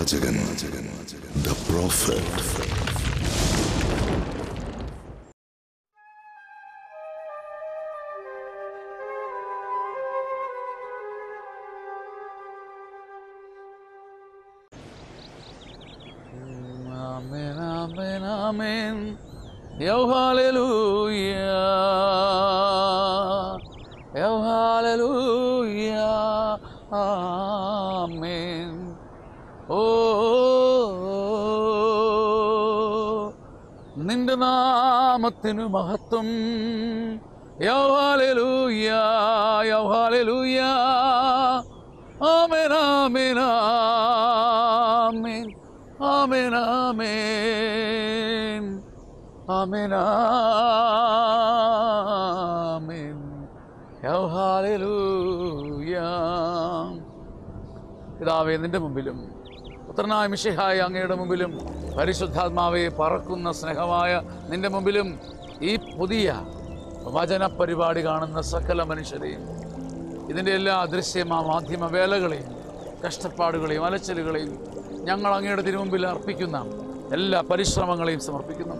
പ്രവാചകൻ, the prophet. Amen, amen, amen. Yo hallelujah. Yo hallelujah. Amen. നിന്റെ നാമത്തിനു മഹത്വം. യോ ഹല്ലേലൂയ, യോ ഹല്ലേലൂയ. ആമേൻ, ആമേൻ, ആമേൻ, ആമേൻ, ആമേൻ, ആമേൻ, ആമേൻ. യോ ഹല്ലേലൂയ. പിതാവേ, നിന്റെ മുമ്പിലും പുത്രനായ മിശിഹായ അങ്ങയുടെ മുമ്പിലും പരിശുദ്ധാത്മാവെ പറക്കുന്ന സ്നേഹമായ നിന്റെ മുമ്പിലും ഈ പുതിയ വചന പരിപാടി കാണുന്ന സകല മനുഷ്യരെയും ഇതിൻ്റെ എല്ലാ അദൃശ്യമായ മാധ്യമ വേലകളെയും കഷ്ടപ്പാടുകളെയും അലച്ചിലുകളെയും ഞങ്ങൾ അങ്ങയുടെ തിരുമുമ്പിൽ അർപ്പിക്കുന്ന എല്ലാ പരിശ്രമങ്ങളെയും സമർപ്പിക്കുന്നു.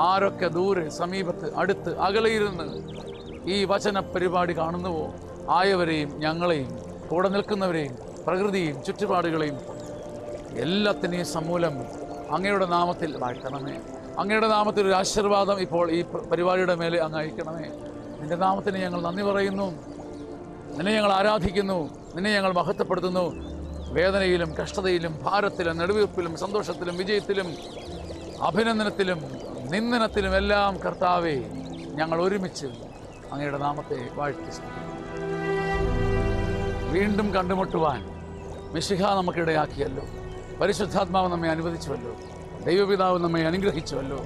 ആരൊക്കെ ദൂരെ, സമീപത്ത്, അടുത്ത്, അകലെയിരുന്ന് ഈ വചന പരിപാടി കാണുന്നുവോ ആയവരെയും ഞങ്ങളെയും കൂടെ നിൽക്കുന്നവരെയും പ്രകൃതിയും ചുറ്റുപാടുകളെയും എല്ലാത്തിനെയും സമൂലം അങ്ങയുടെ നാമത്തിൽ വാഴ്ത്തണമേ. അങ്ങയുടെ നാമത്തിൽ ഒരു ആശീർവാദം ഇപ്പോൾ ഈ പരിപാടിയുടെ മേലെ അങ്ങ് അയക്കണമേ. നിന്റെ നാമത്തിന് ഞങ്ങൾ നന്ദി പറയുന്നു, നിന്നെ ഞങ്ങൾ ആരാധിക്കുന്നു, നിന്നെ ഞങ്ങൾ മഹത്വപ്പെടുത്തുന്നു. വേദനയിലും കഷ്ടതയിലും ഭാരത്തിലും നെടുവീർപ്പിലും സന്തോഷത്തിലും വിജയത്തിലും അഭിനന്ദനത്തിലും നിന്ദനത്തിലും എല്ലാം കർത്താവേ ഞങ്ങൾ ഒരുമിച്ച് അങ്ങയുടെ നാമത്തെ വാഴ്ത്തി. വീണ്ടും കണ്ടുമുട്ടുവാൻ മിശിഹ നമുക്കിടയാക്കിയല്ലോ. പരിശുദ്ധാത്മാവ് നമ്മെ അനുവദിച്ചുവല്ലോ. ദൈവപിതാവ് നമ്മെ അനുഗ്രഹിച്ചുവല്ലോ.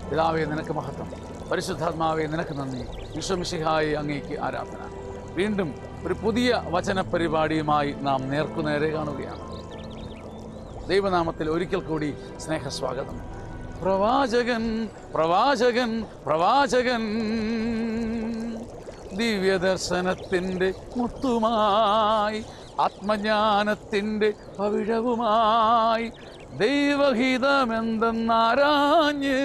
പിതാവേ നിനക്ക് മഹത്വം, പരിശുദ്ധാത്മാവേ നിനക്ക് നന്ദി. വിശ്വമിശിഹായെ അങ്ങേക്ക് ആരാധന. വീണ്ടും ഒരു പുതിയ വചന പരിപാടിയുമായി നാം നേർക്കുനേരെ കാണുകയാണ്. ദൈവനാമത്തിൽ ഒരിക്കൽ കൂടി സ്നേഹസ്വാഗതം. പ്രവാചകൻ, പ്രവാചകൻ, പ്രവാചകൻ, ദിവ്യദർശനത്തിൻ്റെ മുത്തുമായി, ആത്മജ്ഞാനത്തിൻ്റെ പവിഴവുമായി, ദൈവഹിതമെന്തെന്നാരാഞ്ഞ്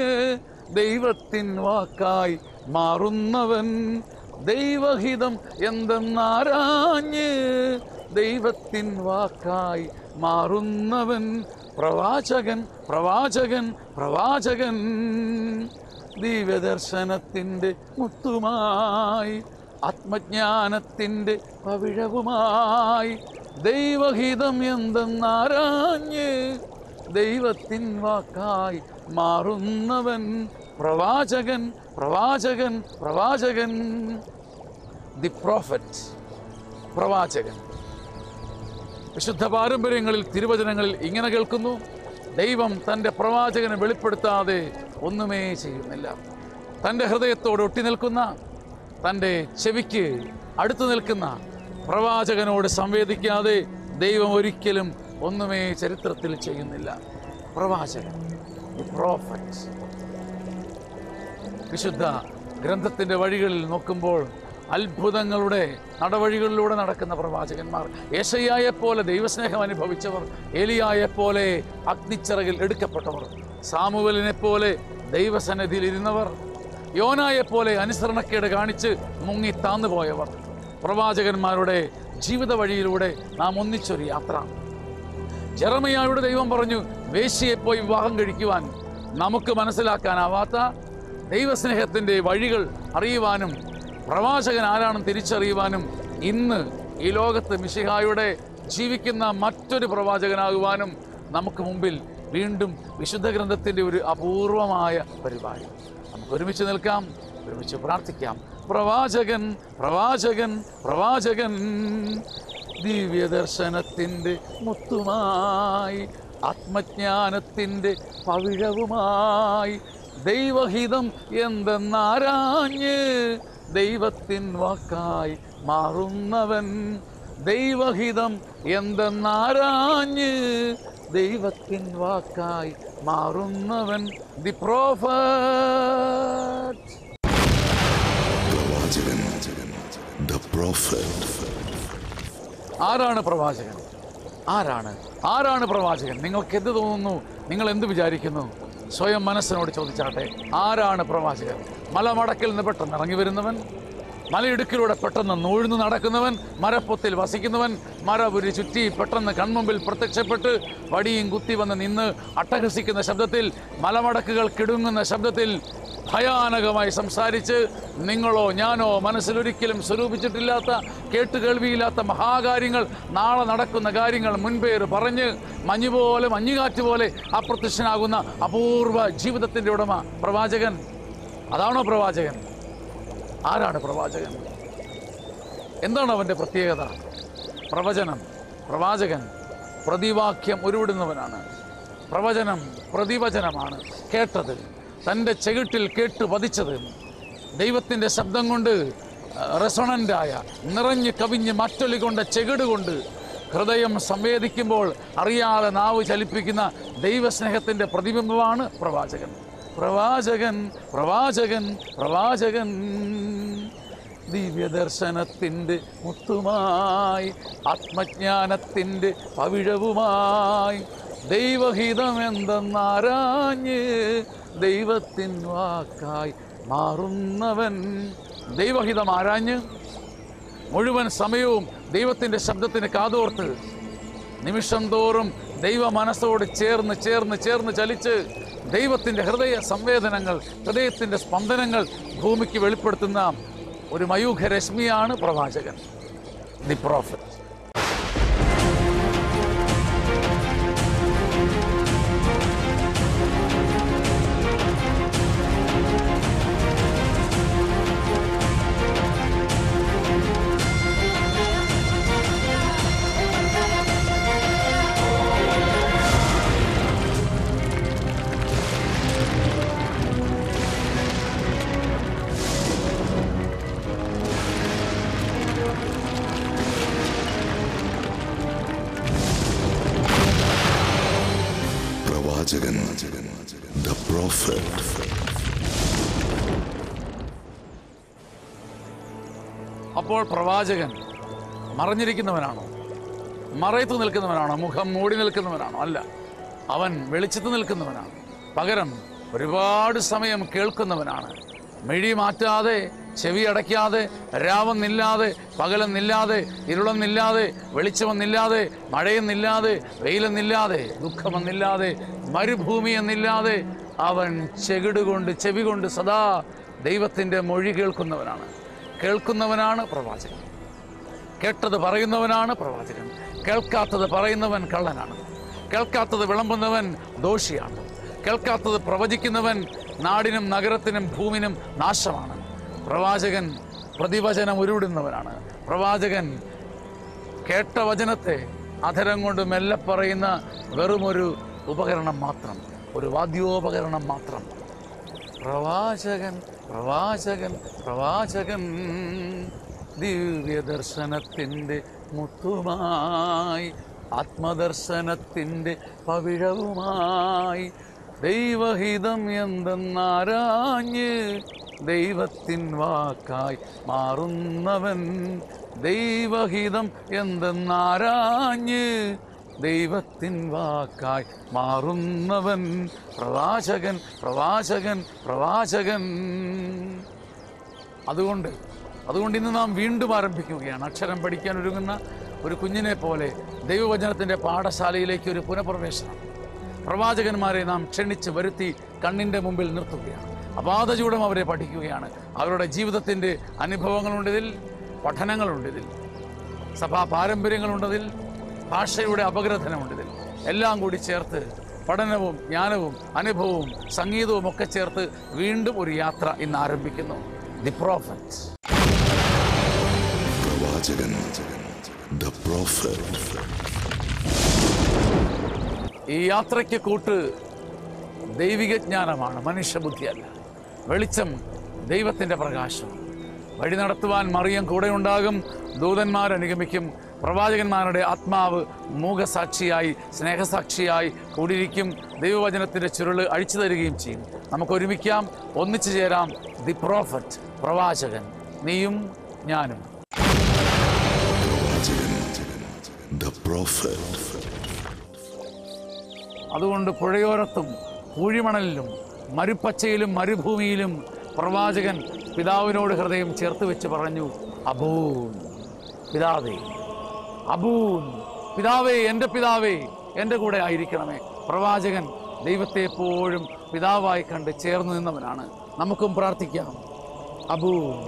ദൈവത്തിൻ വാക്കായി മാറുന്നവൻ, ദൈവഹിതം എന്തെന്നാരാഞ്ഞ് ദൈവത്തിൻ വാക്കായി മാറുന്നവൻ, പ്രവാചകൻ, പ്രവാചകൻ, പ്രവാചകൻ, ദിവ്യദർശനത്തിൻ്റെ മുത്തുമായി, ആത്മജ്ഞാനത്തിൻ്റെ പവിഴവുമായി, ദൈവഹിതം എന്തെന്നാരാഞ്ഞ് ദൈവത്തിൻ വാക്കായി മാറുന്നവൻ, പ്രവാചകൻ, പ്രവാചകൻ, പ്രവാചകൻ. ദി പ്രോഫറ്റ്, പ്രവാചകൻ. വിശുദ്ധ പാരമ്പര്യങ്ങളിൽ തിരുവചനങ്ങളിൽ ഇങ്ങനെ കേൾക്കുന്നു: ദൈവം തൻ്റെ പ്രവാചകനെ വെളിപ്പെടുത്താതെ ഒന്നുമേ ചെയ്യുന്നില്ല. തൻ്റെ ഹൃദയത്തോട് ഒട്ടി നിൽക്കുന്ന, തൻ്റെ ചെവിക്ക് അടുത്തു നിൽക്കുന്ന പ്രവാചകനോട് സംവേദിക്കാതെ ദൈവം ഒരിക്കലും ഒന്നുമേ ചരിത്രത്തിൽ ചെയ്യുന്നില്ല. പ്രവാചകൻ, ദി പ്രോഫറ്റ്. വിശുദ്ധ ഗ്രന്ഥത്തിൻ്റെ വഴികളിൽ നോക്കുമ്പോൾ അത്ഭുതങ്ങളുടെ നടവഴികളിലൂടെ നടക്കുന്ന പ്രവാചകന്മാർ, യേശയ്യായെപ്പോലെ ദൈവസ്നേഹം അനുഭവിച്ചവർ, ഏലിയായെപ്പോലെ അഗ്നിച്ചിറകിൽ എടുക്കപ്പെട്ടവർ, സാമുവേലിനെപ്പോലെ ദൈവസന്നിധിയിൽ ഇരുന്നവർ, യോനായെപ്പോലെ അനുസരണക്കേട് കാണിച്ച് മുങ്ങി താന്നുപോയവർ. പ്രവാചകന്മാരുടെ ജീവിത വഴിയിലൂടെ നാം ഒന്നിച്ചൊരു യാത്ര. ജെറമിയായോട് ദൈവം പറഞ്ഞു, വേശ്യയെപ്പോയി വിവാഹം കഴിക്കുവാൻ. നമുക്ക് മനസ്സിലാക്കാനാവാത്ത ദൈവസ്നേഹത്തിൻ്റെ വഴികൾ അറിയുവാനും പ്രവാചകൻ ആരാണെന്ന് തിരിച്ചറിയുവാനും ഇന്ന് ഈ ലോകത്ത് മിശിഹായുടെ ജീവിക്കുന്ന മറ്റൊരു പ്രവാചകനാകുവാനും നമുക്ക് മുമ്പിൽ വീണ്ടും വിശുദ്ധ ഗ്രന്ഥത്തിൻ്റെ ഒരു അപൂർവമായ പരിപാടി. നമുക്ക് ഒരുമിച്ച് നിൽക്കാം, ഒരുമിച്ച് പ്രാർത്ഥിക്കാം. പ്രവാചകൻ, പ്രവാചകൻ, പ്രവാചകൻ, ദിവ്യദർശനത്തിൻ്റെ മുത്തുമായി, ആത്മജ്ഞാനത്തിൻ്റെ പവിഴവുമായി, ദൈവഹിതം എന്തെന്നാരാഞ്ഞ് ദൈവത്തിൻ വാക്കായി മാറുന്നവൻ, ദൈവഹിതം എന്തെന്നാരാഞ്ഞ് ദൈവത്തിൻ വാക്കായി മാറുന്നവൻ, ദി പ്രോഫറ്റ്. പ്രവാചകൻ, the prophet. ആരാണ് പ്രവാചകൻ? ആരാണ് ആരാണ് പ്രവാചകൻ? നിങ്ങൾക്ക് എന്ത് തോന്നുന്നു? നിങ്ങൾ എന്ത് വിചാരിക്കുന്നു? സ്വയം മനസ്സിനോട് ചോദിച്ചാട്ടെ, ആരാണ് പ്രവാചകൻ? മലമടക്കിൽ നിന്ന് പെട്ടെന്ന് ഇറങ്ങി വരുന്നവൻ, മലയിടുക്കിലൂടെ പെട്ടെന്ന് നൂഴ്ന്നു നടക്കുന്നവൻ, മരപ്പൊത്തിൽ വസിക്കുന്നവൻ, മരപുരി ചുറ്റി പെട്ടെന്ന് കൺമുമ്പിൽ പ്രത്യക്ഷപ്പെട്ട് വടിയും കുത്തി വന്ന് നിന്ന് അട്ടഹസിക്കുന്ന ശബ്ദത്തിൽ, മലമടക്കുകൾ കിടുങ്ങുന്ന ശബ്ദത്തിൽ ഭയാനകമായി സംസാരിച്ച് നിങ്ങളോ ഞാനോ മനസ്സിലൊരിക്കലും സ്വരൂപിച്ചിട്ടില്ലാത്ത, കേട്ടുകേൾവിയില്ലാത്ത മഹാകാര്യങ്ങൾ, നാളെ നടക്കുന്ന കാര്യങ്ങൾ മുൻപേർ പറഞ്ഞ് മഞ്ഞുപോലെ മഞ്ഞുകാറ്റ് പോലെ അപ്രത്യക്ഷനാകുന്ന അപൂർവ ജീവിതത്തിൻ്റെ ഉടമ പ്രവാചകൻ. അതാണോ പ്രവാചകൻ? ആരാണ് പ്രവാചകൻ? എന്താണ് അവൻ്റെ പ്രത്യേകത? പ്രവാചകൻ പ്രതിവാക്യം ഉരുവിടുന്നവനാണ്. പ്രവചനം പ്രതിവചനമാണ്. കേട്ടത്, തൻ്റെ ചെകിട്ടിൽ കേട്ട് പതിച്ചത്, ദൈവത്തിൻ്റെ ശബ്ദം കൊണ്ട് റെസൊണൻ്റായ, നിറഞ്ഞ് കവിഞ്ഞ് മറ്റൊലി കൊണ്ട ചെകിട് കൊണ്ട് ഹൃദയം സംവേദിക്കുമ്പോൾ അറിയാതെ നാവ് ചലിപ്പിക്കുന്ന ദൈവസ്നേഹത്തിൻ്റെ പ്രതിബിംബമാണ് പ്രവാചകൻ. പ്രവാചകൻ ദിവ്യദർശനത്തിൻ്റെ മുത്തുമായി, ആത്മജ്ഞാനത്തിൻ്റെ പവിഴവുമായി, ദൈവഹിതമെന്തെന്നാരാഞ്ഞ് ദൈവത്തിൻ വാക്കായി മാറുന്നവൻ. ദൈവഹിതം ആരാഞ്ഞ് മുഴുവൻ സമയവും ദൈവത്തിൻ്റെ ശബ്ദത്തിന് കാതോർത്ത് നിമിഷം തോറും ദൈവ മനസ്സോട് ചേർന്ന് ചലിച്ച് ദൈവത്തിൻ്റെ ഹൃദയ സംവേദനങ്ങൾ, ഹൃദയത്തിൻ്റെ സ്പന്ദനങ്ങൾ ഭൂമിക്ക് വെളിപ്പെടുത്തുന്ന ഒരു മയൂഖരശ്മിയാണ് പ്രവാചകൻ, ദി പ്രോഫറ്റ്. The prophet. അപ്പോൾ പ്രവാചകൻ മറഞ്ഞിരിക്കുന്നവനാണോ? മറയത്ത് നിൽക്കുന്നവനാണോ? മുഖം മൂടി നിൽക്കുന്നവനാണോ? അല്ല, അവൻ വെളിച്ചത്ത് നിൽക്കുന്നവനാണ്. പകരം ഒരുപാട് സമയം കേൾക്കുന്നവനാണ്. മിഴി മാറ്റാതെ, ചെവി അടയ്ക്കാതെ, രാവെന്നില്ലാതെ, പകലെന്നില്ലാതെ, ഇരുളെന്നില്ലാതെ, വെളിച്ചമെന്നില്ലാതെ, മഴയെന്നില്ലാതെ, വെയിലെന്നില്ലാതെ, ദുഃഖമെന്നില്ലാതെ, മരുഭൂമി എന്നില്ലാതെ അവൻ ചെവി കൊണ്ട് സദാ ദൈവത്തിൻ്റെ മൊഴി കേൾക്കുന്നവനാണ് പ്രവാചകൻ. കേട്ടത് പറയുന്നവനാണ് പ്രവാചകൻ. കേൾക്കാത്തത് പറയുന്നവൻ കള്ളനാണ്. കേൾക്കാത്തത് വിളമ്പുന്നവൻ ദോഷിയാണ്. കേൾക്കാത്തത് പ്രവചിക്കുന്നവൻ നാടിനും നഗരത്തിനും ഭൂമിനും നാശമാണ്. പ്രവാചകൻ പ്രതിവചനം ഉരുവിടുന്നവനാണ്. പ്രവാചകൻ കേട്ട വചനത്തെ അധരം കൊണ്ട് മെല്ലെ പറയുന്ന വെറുമൊരു ഉപകരണം മാത്രം, ഒരു വാദ്യോപകരണം മാത്രം. പ്രവാചകൻ ദിവ്യദർശനത്തിൻ്റെ മുത്തുമായി, ആത്മദർശനത്തിൻ്റെ പവിഴവുമായി, ദൈവഹിതം എന്തെന്നാരാഞ്ഞ് ദൈവത്തിൻ വാക്കായി മാറുന്നവൻ. ദൈവഹിതം എന്തെന്നാരാഞ്ഞ് ദൈവത്തിൻ വാക്കായി മാറുന്നവൻ. പ്രവാചകൻ. അതുകൊണ്ട് ഇന്ന് നാം വീണ്ടും ആരംഭിക്കുകയാണ്. അക്ഷരം പഠിക്കാൻ ഒരുങ്ങുന്ന ഒരു കുഞ്ഞിനെ പോലെ ദൈവവചനത്തിൻ്റെ പാഠശാലയിലേക്ക് ഒരു പുനഃപ്രവേശനം. പ്രവാചകന്മാരെ നാം ക്ഷണിച്ച് വരുത്തി കണ്ണിൻ്റെ മുമ്പിൽ നിർത്തുകയാണ്. അപാദചൂടം അവരെ പഠിക്കുകയാണ്. അവരുടെ ജീവിതത്തിൻ്റെ അനുഭവങ്ങളുണ്ടിതിൽ, പഠനങ്ങളുണ്ടിതിൽ, സഭാ പാരമ്പര്യങ്ങളുണ്ടതിൽ, ഭാഷയുടെ അപഗ്രഥനമുണ്ടിതിൽ. എല്ലാം കൂടി ചേർത്ത് പഠനവും ജ്ഞാനവും അനുഭവവും സംഗീതവും ഒക്കെ ചേർത്ത് വീണ്ടും ഒരു യാത്ര ഇന്ന് ആരംഭിക്കുന്നു. The prophet. ഈ യാത്രയ്ക്ക് കൂട്ട് ദൈവിക ജ്ഞാനമാണ്, മനുഷ്യബുദ്ധിയല്ല. വെളിച്ചം ദൈവത്തിൻ്റെ പ്രകാശം. വഴി നടത്തുവാൻ മറിയം കൂടെയുണ്ടാകും. ദൂതന്മാർ അനുഗമിക്കും. പ്രവാചകന്മാരുടെ ആത്മാവ് മൂകസാക്ഷിയായി, സ്നേഹസാക്ഷിയായി കൂടിയിരിക്കും. ദൈവവചനത്തിൻ്റെ ചുരുള് അഴിച്ചു തരികയും ചെയ്യും. നമുക്ക് ഒരുമിക്കാം, ഒന്നിച്ചു ചേരാം. ദി പ്രോഫറ്റ്, പ്രവാചകൻ, നീയും ഞാനും. The prophet. അതുകൊണ്ട് പുഴയോരത്തും പൂഴിമണലിലും മരുപ്പച്ചയിലും മരുഭൂമിയിലും പ്രവാചകൻ പിതാവിനോട് ഹൃദയം ചേർത്ത് വെച്ച് പറഞ്ഞു, അബൂൻ, പിതാവേ, അബൂൻ, പിതാവേ, എൻ്റെ പിതാവേ, എൻ്റെ കൂടെ ആയിരിക്കണമേ. പ്രവാചകൻ ദൈവത്തെ എപ്പോഴും പിതാവായി കണ്ട് ചേർന്ന് നിന്നവനാണ്. നമുക്കും പ്രാർത്ഥിക്കാം, അബൂൻ.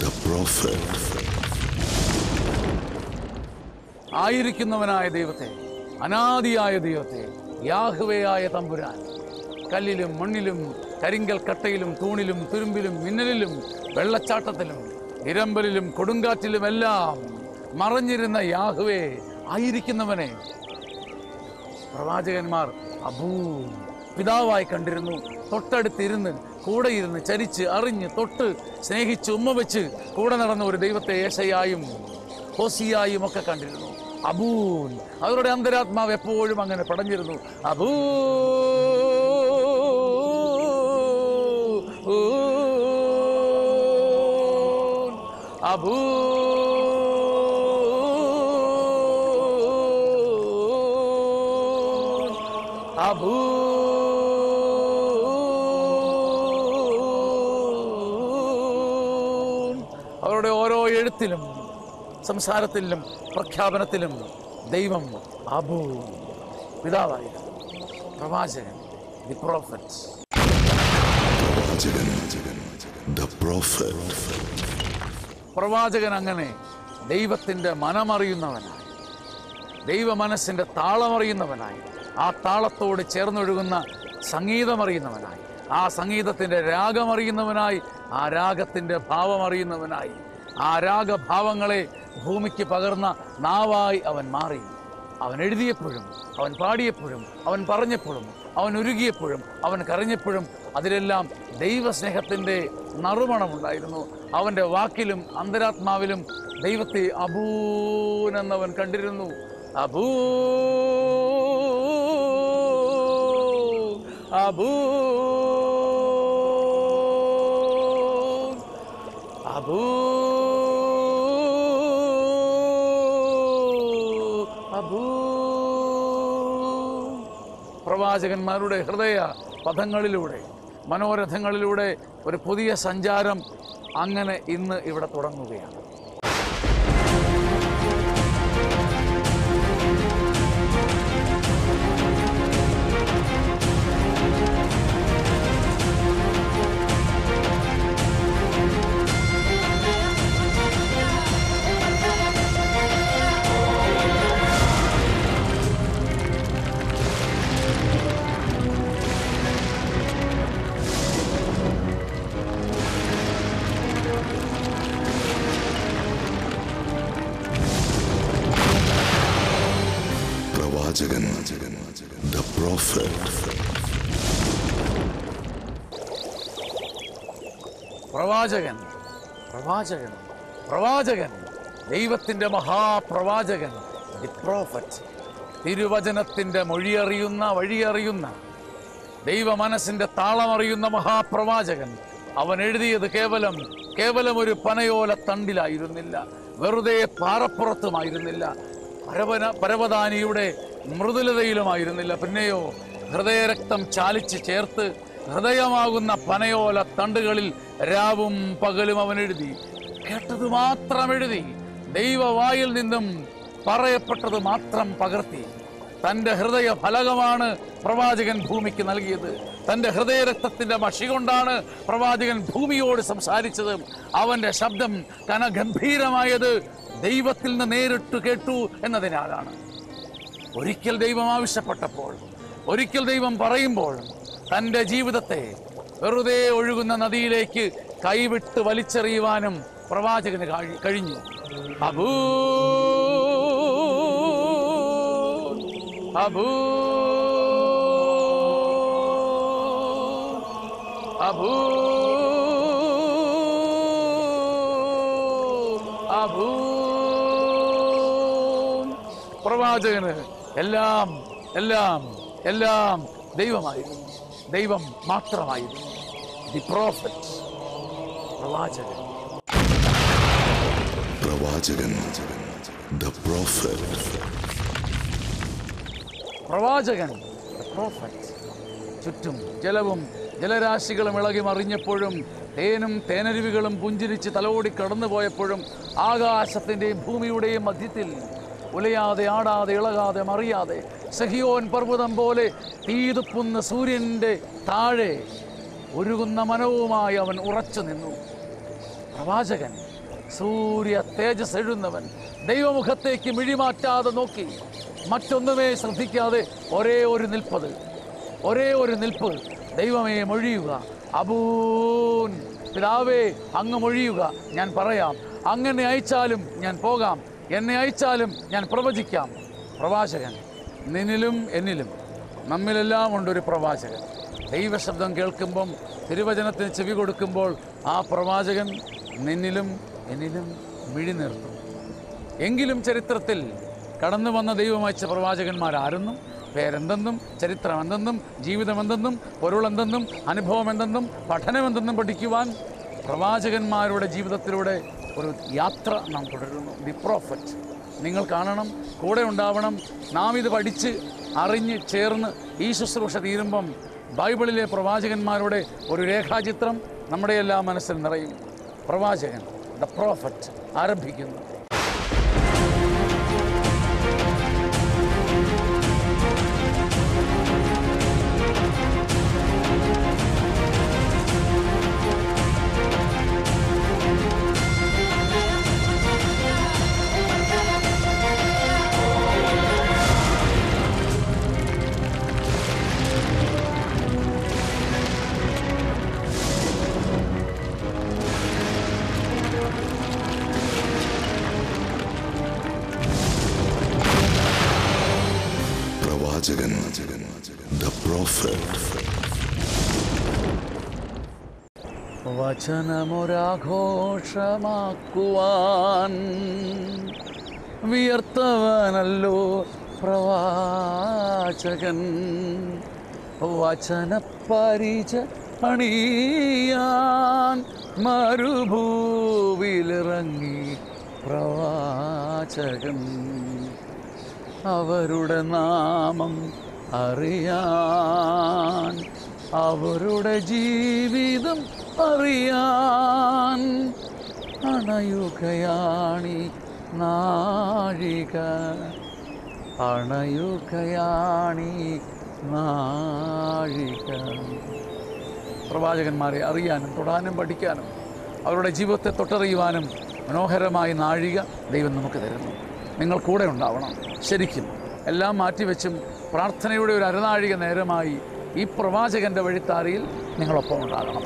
The prophet. ആയിരിക്കുന്നവനായ ദൈവത്തെ, അനാദിയായ ദൈവത്തെ, യാഹ്വേയായ തമ്പുരാൻ, കല്ലിലും മണ്ണിലും കരിങ്കൽ കട്ടയിലും തൂണിലും തുരുമ്പിലും മിന്നലിലും വെള്ളച്ചാട്ടത്തിലും ഇരമ്പലിലും കൊടുങ്കാറ്റിലുമെല്ലാം മറഞ്ഞിരുന്ന യാഹ്വേ, ആയിരിക്കുന്നവനെ പ്രവാചകന്മാർ അബൂൻ, പിതാവായി കണ്ടിരുന്നു. തൊട്ടടുത്തിരുന്ന് കൂടെയിരുന്ന് ചരിച്ച് അറിഞ്ഞ് തൊട്ട് സ്നേഹിച്ച് ഉമ്മ വെച്ച് കൂടെ നടന്ന ഒരു ദൈവത്തെ യേശയ്യായും ഹോസിയായും ഒക്കെ കണ്ടിരുന്നു. അബൂൻ, അവരുടെ അന്തരാത്മാവ് എപ്പോഴും അങ്ങനെ പടഞ്ഞിരുന്നു. അബൂ അബൂ അബൂ അവരുടെ ഓരോ എഴുത്തിലും സംസാരത്തിലും പ്രഖ്യാപനത്തിലും ദൈവം അബൂ, പിതാവായിരുന്നു. പ്രവാചകൻ, ദി പ്രോഫറ്റ്. പ്രവാചകൻ അങ്ങനെ ദൈവത്തിൻ്റെ മനമറിയുന്നവനായി, ദൈവ മനസ്സിൻ്റെ താളമറിയുന്നവനായി, ആ താളത്തോട് ചേർന്നൊഴുകുന്ന സംഗീതമറിയുന്നവനായി, ആ സംഗീതത്തിൻ്റെ രാഗമറിയുന്നവനായി, ആ രാഗത്തിൻ്റെ ഭാവമറിയുന്നവനായി, ആ രാഗഭാവങ്ങളെ ഭൂമിക്ക് പകർന്ന നാവായി അവൻ മാറി. അവൻ എഴുതിയപ്പോഴും, അവൻ പാടിയപ്പോഴും, അവൻ പറഞ്ഞപ്പോഴും, അവൻ ഉരുകിയപ്പോഴും, അവൻ കരഞ്ഞപ്പോഴും അതിലെല്ലാം ദൈവസ്നേഹത്തിൻ്റെ നറുമണമുണ്ടായിരുന്നു. അവൻ്റെ വാക്കിലും അന്തരാത്മാവിലും ദൈവത്തെ അബൂൻ എന്നവൻ കണ്ടിരുന്നു. അബൂ അബൂ അബൂ അബൂ. പ്രവാചകന്മാരുടെ ഹൃദയ പഥങ്ങളിലൂടെ, മനോരഥങ്ങളിലൂടെ ഒരു പുതിയ സഞ്ചാരം അങ്ങനെ ഇന്ന് ഇവിടെ തുടങ്ങുകയാണ്. The prophet. പ്രവാചകൻ, പ്രവാചകൻ, പ്രവാചകൻ, ദൈവത്തിൻ്റെ മഹാപ്രവാചകൻ, ദി പ്രോഫറ്റ്. തിരുവചനത്തിൻ്റെ മൊഴിയറിയുന്ന, വഴിയറിയുന്ന, ദൈവ മനസ്സിൻ്റെ താളമറിയുന്ന മഹാപ്രവാചകൻ. അവൻ എഴുതിയത് കേവലം ഒരു പനയോല തണ്ടിലായിരുന്നില്ല, വെറുതെ പാറപ്പുറത്തുമായിരുന്നില്ല, പരവതാനിയുടെ മൃദുലതയിലുമായിരുന്നില്ല. പിന്നെയോ ഹൃദയരക്തം ചാലിച്ച് ചേർത്ത് ഹൃദയമാകുന്ന പനയോല തണ്ടുകളിൽ രാവും പകലും അവൻ എഴുതി. കേട്ടത് മാത്രം എഴുതി, ദൈവവായിൽ നിന്നും പറയപ്പെട്ടത് മാത്രം പകർത്തി. തൻ്റെ ഹൃദയ ഫലകമാണ് പ്രവാചകൻ ഭൂമിക്ക് നൽകിയത്. തൻ്റെ ഹൃദയരക്തത്തിൻ്റെ മഷി കൊണ്ടാണ് പ്രവാചകൻ ഭൂമിയോട് സംസാരിച്ചത്. അവൻ്റെ ശബ്ദം കനഗംഭീരമായത് ദൈവത്തിൽ നിന്ന് നേരിട്ട് കേട്ടു എന്നതിനാലാണ്. ഒരിക്കൽ ദൈവം ആവശ്യപ്പെട്ടപ്പോൾ ഒരിക്കൽ ദൈവം പറയുമ്പോഴും തൻ്റെ ജീവിതത്തെ വെറുതെ ഒഴുകുന്ന നദിയിലേക്ക് കൈവിട്ട് വലിച്ചെറിയുവാനും പ്രവാചകന് കഴിഞ്ഞു. അബൂ അബൂ അബൂ അബൂ. പ്രവാചകന് എല്ലാം എല്ലാം എല്ലാം ദൈവമായിരുന്നു, ദൈവം മാത്രമായിരുന്നു. ദി പ്രോഫറ്റ്, പ്രവാചകൻ. പ്രവാചകൻ, ദ പ്രോഫറ്റ്. പ്രവാചകൻ, ദ പ്രോഫറ്റ്. ചുറ്റും ജലവും ജലരാശികളും ഇളകി മറിഞ്ഞപ്പോഴും തേനും തേനരുവികളും പുഞ്ചിരിച്ച് തലോടി കടന്നു പോയപ്പോഴും ആകാശത്തിൻ്റെയും ഭൂമിയുടെയും മധ്യത്തിൽ ഉലയാതെ ആടാതെ ഇളകാതെ മറിയാതെ സഹിയോൻ പർവ്വതം പോലെ തീതുപ്പുന്ന സൂര്യൻ്റെ താഴെ ഒരുകുന്ന മനവുമായി അവൻ ഉറച്ചു നിന്നു. പ്രവാചകൻ, സൂര്യ തേജസ് എഴുന്നവൻ, ദൈവമുഖത്തേക്ക് മിഴിമാറ്റാതെ നോക്കി മറ്റൊന്നുമേ ശ്രദ്ധിക്കാതെ ഒരേ ഒരു നിൽപ്പ്. ദൈവമേ മൊഴിയുക, അബൂൻ, പിതാവേ അങ്ങ് മൊഴിയുക, ഞാൻ പറയാം. അങ്ങനെ അയച്ചാലും ഞാൻ പോകാം, എന്നെ അയച്ചാലും ഞാൻ പ്രവചിക്കാം. പ്രവാചകൻ, നിന്നിലും എന്നിലും നമ്മിലെല്ലാം ഉണ്ടൊരു പ്രവാചകൻ. ദൈവശബ്ദം കേൾക്കുമ്പം, തിരുവചനത്തിന് ചെവി കൊടുക്കുമ്പോൾ ആ പ്രവാചകൻ നിന്നിലും എന്നിലും മിഴി നിർത്തും. എങ്കിലും ചരിത്രത്തിൽ കടന്നു വന്ന ദൈവം അയച്ച പ്രവാചകന്മാരാരെന്നും പേരെന്തെന്നും ചരിത്രം എന്തെന്നും ജീവിതം എന്തെന്നും പൊരുളെന്തെന്നും അനുഭവം എന്തെന്നും പഠനമെന്തെന്നും പഠിക്കുവാൻ പ്രവാചകന്മാരുടെ ജീവിതത്തിലൂടെ ഒരു യാത്ര നാം തുടരുന്നു. The prophet. നിങ്ങൾ കാണണം, കൂടെ ഉണ്ടാവണം. നാം ഇത് പഠിച്ച് അറിഞ്ഞ് ചേർന്ന് ഈ ശുശ്രൂഷ തീരുമ്പം ബൈബിളിലെ പ്രവാചകന്മാരുടെ ഒരു രേഖാചിത്രം നമ്മുടെ എല്ലാം മനസ്സിൽ നിറയും. പ്രവാചകൻ, ദ പ്രോഫറ്റ് ആരംഭിക്കുന്നു. the prophet. വചനമൊരാഘോഷമാക്കുവാൻ വിയർത്തവനല്ലോ പ്രവാചകൻ. വചനപരിച പണിയാൻ മരുഭൂവിലിറങ്ങി പ്രവാചകൻ. അവരുടെ നാമം അറിയാൻ, അവരുടെ ജീവിതം അറിയാൻ അണയുകയാണി നാഴിക, അണയുകയാണി നാഴിക. പ്രവാചകന്മാരെ അറിയാനും തൊടാനും പഠിക്കാനും അവരുടെ ജീവിതത്തെ തൊട്ടറിയുവാനും മനോഹരമായ നാഴിക ദൈവം നമുക്ക് തരുന്നു. നിങ്ങൾ കൂടെ ഉണ്ടാവണം. ശരിക്കും എല്ലാം മാറ്റിവെച്ചും പ്രാർത്ഥനയുടെ ഒരു അരനാഴിക നേരമായി ഈ പ്രവാചകൻ്റെ വഴിത്താരയിൽ നിങ്ങളൊപ്പം ഉണ്ടാകണം.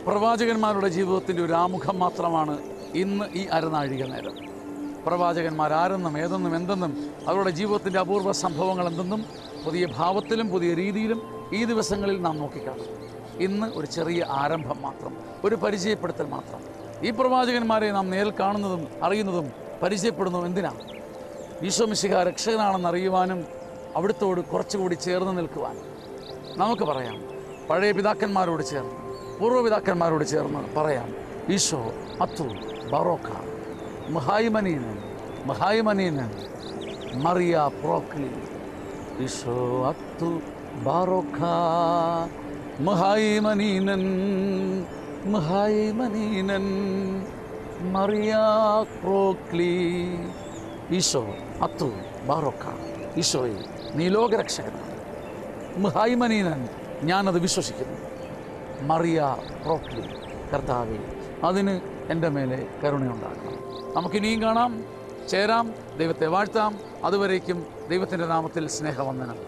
പ്രവാചകന്മാരുടെ ജീവിതത്തിൻ്റെ ഒരു ആമുഖം മാത്രമാണ് ഇന്ന് ഈ അരനാഴിക നേരം. പ്രവാചകന്മാരാരെന്നും ഏതെന്നും എന്തെന്നും അവരുടെ ജീവിതത്തിൻ്റെ അപൂർവ സംഭവങ്ങൾ എന്തെന്നും പുതിയ ഭാവത്തിലും പുതിയ രീതിയിലും ഈ ദിവസങ്ങളിൽ നാം നോക്കിക്കാണും. ഇന്ന് ഒരു ചെറിയ ആരംഭം മാത്രം, ഒരു പരിചയപ്പെടുത്തൽ മാത്രം. ഈ പ്രവാചകന്മാരെ നാം നേരിൽ കാണുന്നതും അറിയുന്നതും പരിചയപ്പെടുന്നതും എന്തിനാണ്? ഈശോ മിശിഹാ രക്ഷകനാണെന്ന് അറിയുവാനും അവിടുത്തോട് കുറച്ചുകൂടി ചേർന്ന് നിൽക്കുവാനും. നമുക്ക് പറയാം, പഴയ പിതാക്കന്മാരോട് ചേർന്ന്, പൂർവ്വപിതാക്കന്മാരോട് ചേർന്ന് പറയാം, ഈശോ അത്തു ബറോക്ക മഹായിമനീനൻ മഹായിമനീനൻ മറിയ പ്രോക്ലി. ഈശോ അത്തു ബറോക്ക മഹായിമനീനൻ മഹായിമനീനൻ മറിയ പ്രോക്ലി. ഈശോ അത്തു ബറോക്ക. ഈശോയെ, നീ ലോകരക്ഷകനാണ്. മഹായിമനീനൻ, ഞാനത് വിശ്വസിക്കുന്നു. മറിയ പ്രോക്ലി, കർത്താവേ അതിന് എൻ്റെ മേലെ കരുണയുണ്ടാകണം. നമുക്കിനിയും കാണാം ചേരാം. ദൈവത്തെ വാഴ്ത്താം. അതുവരേക്കും ദൈവത്തിൻ്റെ നാമത്തിൽ സ്നേഹവന്ദനം.